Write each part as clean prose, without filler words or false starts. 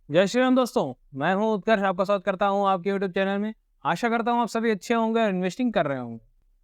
जय श्री राम दोस्तों, मैं हूं उत्कर्ष, आपका स्वागत करता हूं आपके यूट्यूब चैनल में। आशा करता हूं आप सभी अच्छे होंगे और इन्वेस्टिंग कर रहे होंगे।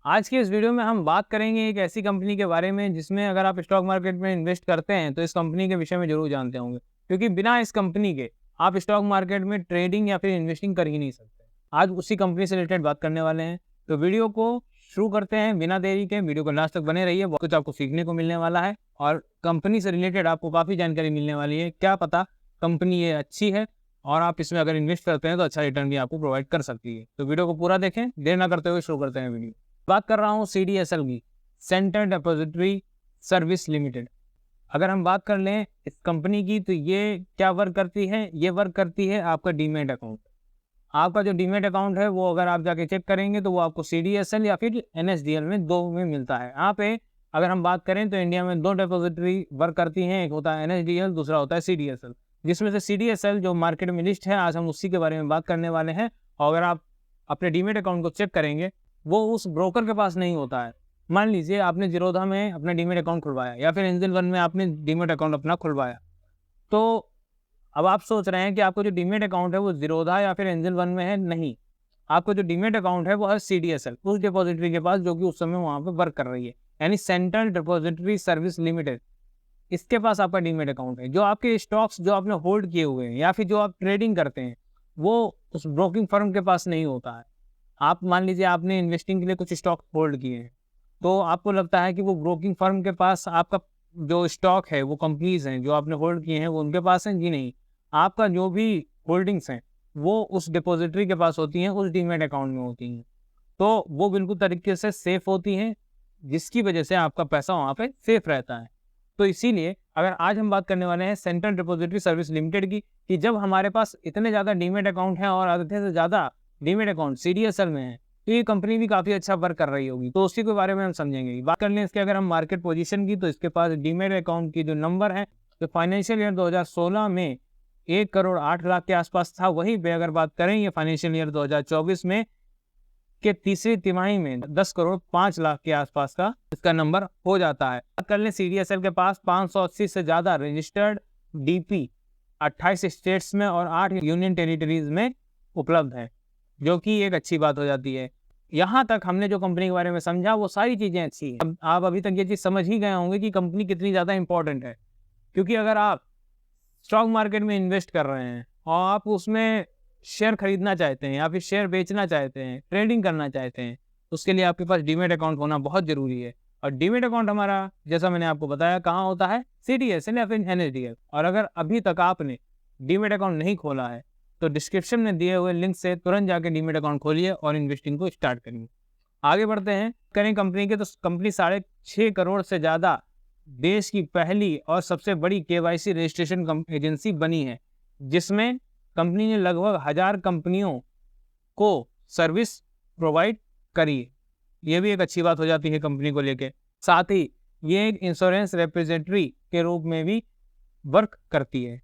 आज की इस वीडियो में हम बात करेंगे एक ऐसी कंपनी के बारे में जिसमें अगर आप स्टॉक मार्केट में इन्वेस्ट करते हैं तो इस कंपनी के विषय में जरूर जानते होंगे, क्योंकि बिना इस कंपनी के आप स्टॉक मार्केट में ट्रेडिंग या फिर इन्वेस्टिंग कर ही नहीं सकते। आज उसी कंपनी से रिलेटेड बात करने वाले हैं, तो वीडियो को शुरू करते हैं बिना देरी के। वीडियो को लास्ट तक बने रहिए, बहुत कुछ आपको सीखने को मिलने वाला है और कंपनी से रिलेटेड आपको काफ़ी जानकारी मिलने वाली है। क्या पता कंपनी ये अच्छी है और आप इसमें अगर इन्वेस्ट करते हैं तो अच्छा रिटर्न भी आपको प्रोवाइड कर सकती है। तो वीडियो को पूरा देखें, देर ना करते हुए शुरू करते हैं वीडियो। बात कर रहा हूँ CDSL की, सेंट्रल डिपॉजिटरी सर्विस लिमिटेड। अगर हम बात कर लें इस कंपनी की, तो ये क्या वर्क करती है? ये वर्क करती है आपका डीमेट अकाउंट। आपका जो डीमेट अकाउंट है वो अगर आप जाके चेक करेंगे तो वो आपको CDSL या फिर NSDL में दो में मिलता है। यहाँ पे अगर हम बात करें तो इंडिया में दो डिपॉजिटरी वर्क करती हैं, एक होता है NSDL, दूसरा होता है CDSL। जिसमें से CDSL जो मार्केट में लिस्ट है, आज हम उसी के बारे में बात करने वाले हैं। और अगर आप अपने डीमेट अकाउंट को चेक करेंगे, वो उस ब्रोकर के पास नहीं होता है। मान लीजिए आपने जीरोधा में अपना डीमेट अकाउंट खुलवाया या फिर एंजल वन में आपने डीमेट अकाउंट अपना खुलवाया, तो अब आप सोच रहे हैं कि आपको जो डीमेट अकाउंट है वो जीरोधा या फिर एंजल वन में है। नहीं, आपको जो डीमेट अकाउंट है वो है CDSL, उस डिपॉजिटरी के पास, जो कि उस समय वहाँ पे वर्क कर रही है, यानी सेंट्रल डिपॉजिटरी सर्विस लिमिटेड। इसके पास आपका डीमेट अकाउंट है। जो आपके स्टॉक्स जो आपने होल्ड किए हुए हैं या फिर जो आप ट्रेडिंग करते हैं, वो उस ब्रोकिंग फर्म के पास नहीं होता है। आप मान लीजिए आपने इन्वेस्टिंग के लिए कुछ स्टॉक होल्ड किए हैं, तो आपको लगता है कि वो ब्रोकिंग फर्म के पास आपका जो स्टॉक है, वो कंपनीज हैं जो आपने होल्ड किए हैं वो उनके पास हैं। जी नहीं, आपका जो भी होल्डिंग्स हैं वो उस डिपॉजिटरी के पास होती हैं, उस डीमेट अकाउंट में होती हैं। तो वो बिल्कुल तरीके से सेफ होती हैं, जिसकी वजह से आपका पैसा वहाँ पे सेफ रहता है। तो इसीलिए अगर आज हम बात करने वाले हैं सेंट्रल डिपॉजिटरी सर्विस लिमिटेड की, कि जब हमारे पास इतने ज़्यादा डीमेट अकाउंट हैं और आधे से ज़्यादा डीमेट अकाउंट CDSL में है, तो ये कंपनी भी काफ़ी अच्छा वर्क कर रही होगी। तो उसी के बारे में हम समझेंगे। बात कर लें इसके अगर हम मार्केट पोजीशन की, तो इसके पास डीमेट अकाउंट की जो नंबर है, तो फाइनेंशियल ईयर 2016 में 1,08,00,000 के आसपास था। वहीं पे अगर बात करें ये फाइनेंशियल ईयर 2024 में के तीसरी तिमाही में 10,05,00,000 के आसपास का इसका नंबर हो जाता है। बात कर लें CDSL के पास 580 से ज़्यादा रजिस्टर्ड DP 28 स्टेट्स में और 8 यूनियन टेरिटरीज में उपलब्ध है, जो कि एक अच्छी बात हो जाती है। यहाँ तक हमने जो कंपनी के बारे में समझा वो सारी चीज़ें अच्छी हैं। अब आप अभी तक ये चीज़ समझ ही गए होंगे कि कंपनी कितनी ज़्यादा इंपॉर्टेंट है। क्योंकि अगर आप स्टॉक मार्केट में इन्वेस्ट कर रहे हैं और आप उसमें शेयर खरीदना चाहते हैं या फिर शेयर बेचना चाहते हैं, ट्रेडिंग करना चाहते हैं, तो उसके लिए आपके पास डीमेट अकाउंट होना बहुत ज़रूरी है। और डीमेट अकाउंट हमारा, जैसा मैंने आपको बताया, कहाँ होता है? CDSL या फिर NSDL। और अगर अभी तक आपने डीमेट अकाउंट नहीं खोला है, तो डिस्क्रिप्शन में दिए हुए लिंक से तुरंत जाके डीमेट अकाउंट खोलिए और इन्वेस्टिंग को स्टार्ट करिए। आगे बढ़ते हैं, करें कंपनी के, तो कंपनी 6.5 करोड़ से ज़्यादा देश की पहली और सबसे बड़ी KYC रजिस्ट्रेशन एजेंसी बनी है, जिसमें कंपनी ने लगभग 1000 कंपनियों को सर्विस प्रोवाइड करी है। ये भी एक अच्छी बात हो जाती है कंपनी को लेके। साथ ही ये एक इंश्योरेंस रिप्रेजेंटेटिव के रूप में भी वर्क करती है।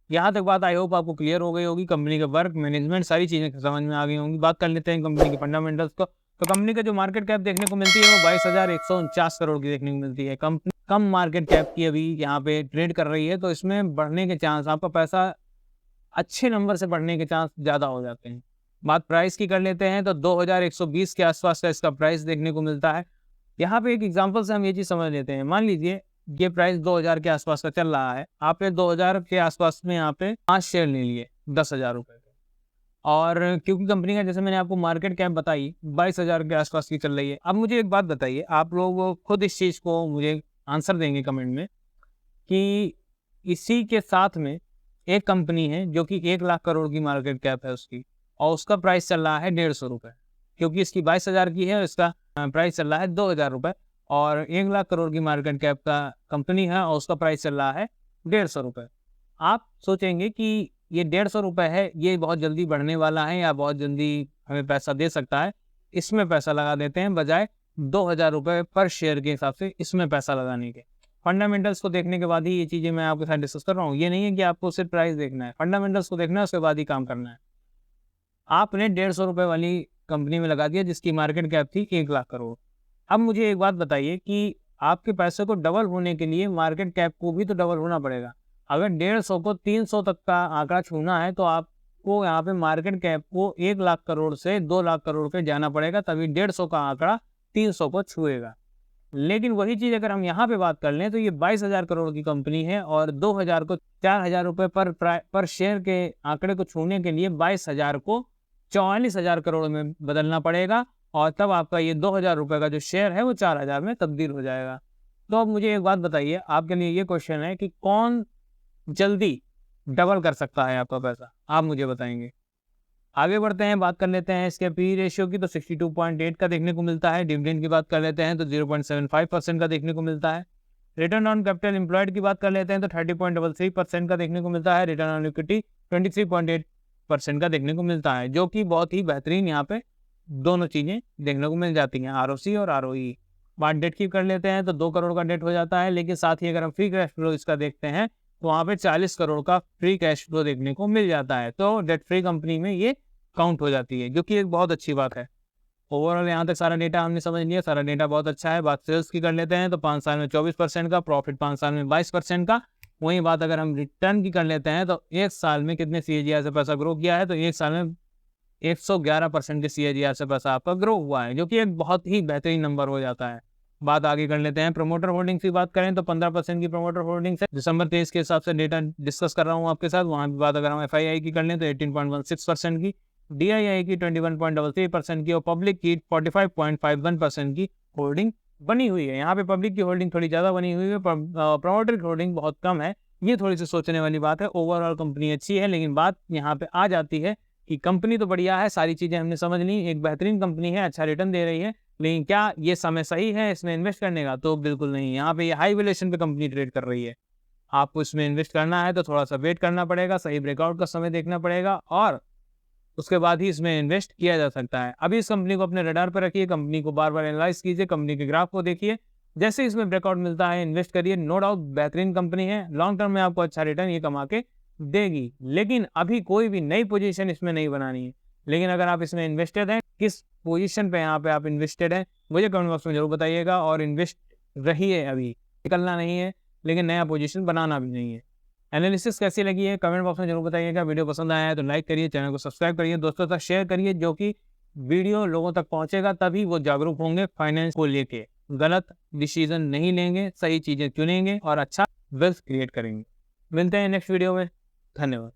यहाँ तक बात आई होप आपको क्लियर हो गई होगी। कंपनी का वर्क, मैनेजमेंट, सारी चीज़ें समझ में आ गई होंगी। बात कर लेते हैं कंपनी के फंडामेंटल्स को। तो कंपनी का जो मार्केट कैप देखने को मिलती है वो 22,149 करोड़ की देखने को मिलती है। कंपनी कम मार्केट कैप की अभी यहाँ पे ट्रेड कर रही है, तो इसमें बढ़ने के चांस, आपका पैसा अच्छे नंबर से बढ़ने के चांस ज़्यादा हो जाते हैं। बात प्राइस की कर लेते हैं, तो 2,120 के आसपास का इसका प्राइस देखने को मिलता है। यहाँ पे एक एग्जांपल से हम ये चीज़ समझ लेते हैं। मान लीजिए ये प्राइस 2,000 के आसपास का चल रहा है, आपने 2,000 के आसपास में यहाँ पे 5 शेयर ले लिए 10,000 रुपये के। और क्योंकि कंपनी का, जैसे मैंने आपको मार्केट कैप बताई, 22,000 के आसपास की चल रही है। अब मुझे एक बात बताइए, आप लोग खुद इस चीज़ को मुझे आंसर देंगे कमेंट में, कि इसी के साथ में एक कंपनी है जो कि 1,00,000 करोड़ की मार्केट कैप है उसकी, और उसका प्राइस चल रहा है 150 रुपये, क्योंकि इसकी 22,000 की है और इसका प्राइस चल रहा है 2,000 रुपये। और 1,00,000 करोड़ की मार्केट कैप का कंपनी है और उसका प्राइस चल रहा है 150 रुपये। आप सोचेंगे कि ये 150 रुपये है, ये बहुत जल्दी बढ़ने वाला है या बहुत जल्दी हमें पैसा दे सकता है, इसमें पैसा लगा देते हैं, बजाय 2,000 रुपये पर शेयर के हिसाब से इसमें पैसा लगाने के। फंडामेंटल्स को देखने के बाद ही ये चीज़ें मैं आपके साथ डिस्कस कर रहा हूँ। ये नहीं है कि आपको सिर्फ प्राइस देखना है, फंडामेंटल्स को देखना है, उसके बाद ही काम करना है। आपने 150 रुपये वाली कंपनी में लगा दिया जिसकी मार्केट कैप थी 1,00,000 करोड़। अब मुझे एक बात बताइए कि आपके पैसे को डबल होने के लिए मार्केट कैप को भी तो डबल होना पड़ेगा। अगर 150 को 300 तक का आंकड़ा छूना है तो आपको यहाँ पे मार्केट कैप को 1 लाख करोड़ से 2 लाख करोड़ पे जाना पड़ेगा, तभी 150 का आंकड़ा 300 को छुएगा। लेकिन वही चीज़ अगर हम यहाँ पे बात कर लें तो ये 22,000 करोड़ की कंपनी है और 2000 को 4,000 रुपये पर शेयर के आंकड़े को छूने के लिए 22,000 को 44,000 करोड़ में बदलना पड़ेगा और तब आपका ये 2,000 रुपये का जो शेयर है वो 4,000 में तब्दील हो जाएगा। तो अब मुझे एक बात बताइए, आपके लिए ये क्वेश्चन है कि कौन जल्दी डबल कर सकता है आपका पैसा, आप मुझे बताएंगे। आगे बढ़ते हैं, बात कर लेते हैं इसके पी रेशियो की, तो 62.8 का देखने को मिलता है। डिविडेंड की बात कर लेते हैं तो 0.75% का देखने को मिलता है। रिटर्न ऑन कैपिटल एम्प्लॉयड की बात कर लेते हैं तो 30.33% का देखने को मिलता है। रिटर्न ऑन इक्विटी 23.8% का देखने को मिलता है, जो कि बहुत ही बेहतरीन यहाँ पे दोनों चीज़ें देखने को मिल जाती हैं, ROC और ROE। बात डेट की कर लेते हैं तो 2 करोड़ का डेट हो जाता है, लेकिन साथ ही अगर हम फ्री कैश फ्लो इसका देखते हैं तो वहाँ पे 40 करोड़ का फ्री कैश फ्लो देखने को मिल जाता है। तो डेट फ्री कंपनी में ये काउंट हो जाती है, जो कि एक बहुत अच्छी बात है। ओवरऑल यहाँ तक सारा डेटा हमने समझ लिया, सारा डेटा बहुत अच्छा है। बात सेल्स की कर लेते हैं तो 5 साल में 24% का प्रॉफिट, 5 साल में 22% का। वहीं बात अगर हम रिटर्न की कर लेते हैं तो 1 साल में कितने CAGR से पैसा ग्रो किया है, तो 1 साल में 111% के CAGR से पैसा आपका ग्रो हुआ है, जो कि एक बहुत ही बेहतरीन नंबर हो जाता है। बात आगे कर लेते हैं प्रमोटर होल्डिंग्स की बात करें तो 15% की प्रमोटर होल्डिंग्स है। दिसंबर 23 के हिसाब से डेटा डिस्कस कर रहा हूँ आपके साथ। वहाँ की बात अगर हम FII की कर लें तो 18.16% की, DII की 21.33% की और पब्लिक की 45.51% की होल्डिंग बनी हुई है। यहाँ पे पब्लिक की होल्डिंग थोड़ी ज़्यादा बनी हुई है, प्रमोटर की होल्डिंग बहुत कम है। ये थोड़ी सी सोचने वाली बात है। ओवरऑल कंपनी अच्छी है, लेकिन बात यहाँ पे आ जाती है कि कंपनी तो बढ़िया है, सारी चीज़ें हमने समझ ली, एक बेहतरीन कंपनी है, अच्छा रिटर्न दे रही है, लेकिन क्या ये समय सही है इसमें इन्वेस्ट करने का? तो बिल्कुल नहीं। यहाँ पे ये हाई वैल्यूएशन पे कंपनी ट्रेड कर रही है। आपको इसमें इन्वेस्ट करना है तो थोड़ा सा वेट करना पड़ेगा, सही ब्रेकआउट का समय देखना पड़ेगा और उसके बाद ही इसमें इन्वेस्ट किया जा सकता है। अभी इस कंपनी को अपने रडार पर रखिए, कंपनी को बार बार एनालाइज कीजिए, कंपनी के ग्राफ को देखिए, जैसे इसमें ब्रेकआउट मिलता है इन्वेस्ट करिए। नो डाउट बेहतरीन कंपनी है, लॉन्ग टर्म में आपको अच्छा रिटर्न ये कमा के देगी, लेकिन अभी कोई भी नई पोजीशन इसमें नहीं बनानी है। लेकिन अगर आप इसमें इन्वेस्टेड हैं, किस पोजीशन पे यहाँ पे आप इन्वेस्टेड हैं मुझे कमेंट बॉक्स में जरूर बताइएगा। और इन्वेस्ट रहिए, अभी निकलना नहीं है, लेकिन नया पोजीशन बनाना भी नहीं है। एनालिसिस कैसी लगी है कमेंट बॉक्स में जरूर बताइएगा। वीडियो पसंद आया है तो लाइक करिए, चैनल को सब्सक्राइब करिए, दोस्तों तक शेयर करिए, जो कि वीडियो लोगों तक पहुंचेगा तभी वो जागरूक होंगे फाइनेंस को लेके, गलत डिसीजन नहीं लेंगे, सही चीजें चुनेंगे और अच्छा वेल्थ क्रिएट करेंगे। मिलते हैं नेक्स्ट वीडियो में, धन्यवाद।